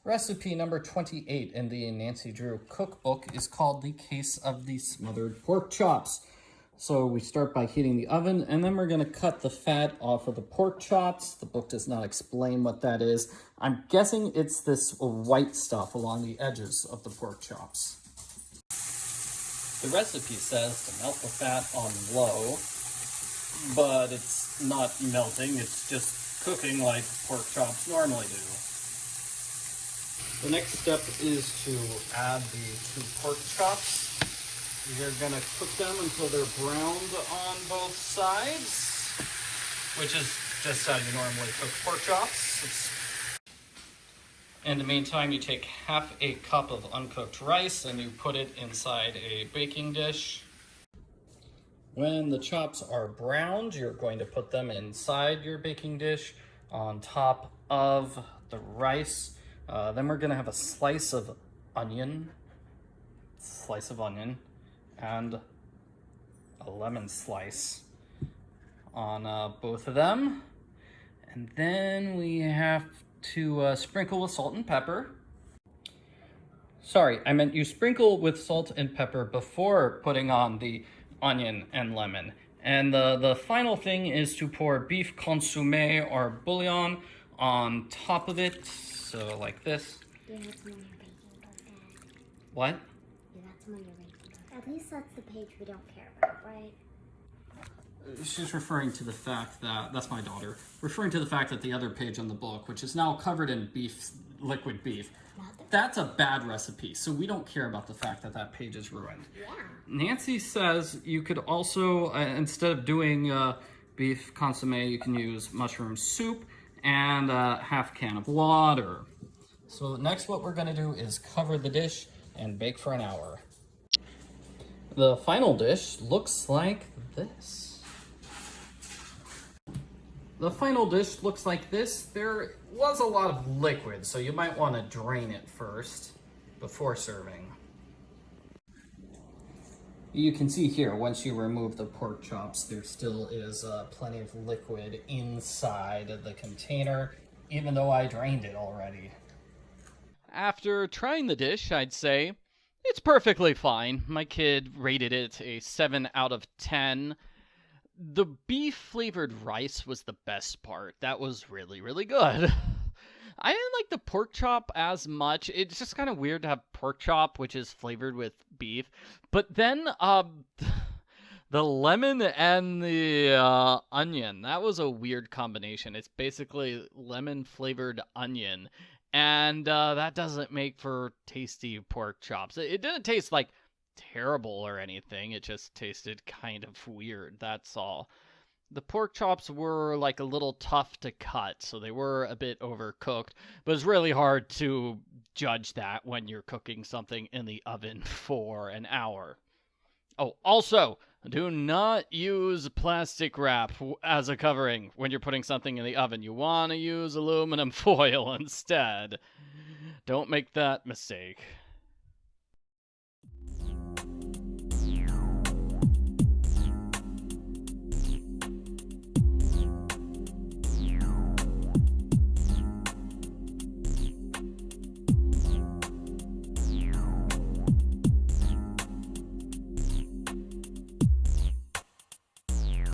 Recipe number 28 in the Nancy Drew Cookbook is called The Case of the Smothered Pork Chops. So we start by heating the oven, and then we're going to cut the fat off of the pork chops. The book does not explain what that is. I'm guessing it's this white stuff along the edges of the pork chops. The recipe says to melt the fat on low, but it's not melting, it's just cooking like pork chops normally do. The next step is to add the 2 pork chops. You're going to cook them until they're browned on both sides, which is just how you normally cook pork chops. In the meantime, you take half a cup of uncooked rice and you put it inside a baking dish. When the chops are browned, you're going to put them inside your baking dish on top of the rice. Then we're going to have a slice of onion, and a lemon slice on both of them. And then we have to sprinkle with salt and pepper. Sorry, I meant you sprinkle with salt and pepper before putting on the onion and lemon. And the final thing is to pour beef consommé or bouillon on top of it. So like this. Yeah, that's some on your baking book, Dad. What? Yeah, that's some on your baking book. At least that's the page we don't care about, right? She's referring to the fact that, that's my daughter, referring to the fact that the other page on the book, which is now covered in beef, liquid beef, that's a bad recipe, so we don't care about the fact that that page is ruined. Yeah. Nancy says you could also, instead of doing beef consommé, you can use mushroom soup and half can of water. So next what we're going to do is cover the dish and bake for an hour. The final dish looks like this. The final dish looks like this. There was a lot of liquid, so you might want to drain it first before serving. You can see here, once you remove the pork chops, there still is plenty of liquid inside the container, even though I drained it already. After trying the dish, I'd say it's perfectly fine. My kid rated it a 7 out of 10. The beef-flavored rice was the best part. That was really, really good. I didn't like the pork chop as much. It's just kind of weird to have pork chop, which is flavored with beef. But then the lemon and the onion, that was a weird combination. It's basically lemon-flavored onion. And that doesn't make for tasty pork chops. It didn't taste like terrible or anything. It just tasted kind of weird, that's all. The pork chops were like a little tough to cut, so they were a bit overcooked, but it's really hard to judge that when you're cooking something in the oven for an hour. Oh, also, do not use plastic wrap as a covering when you're putting something in the oven. You want to use aluminum foil instead. Don't make that mistake.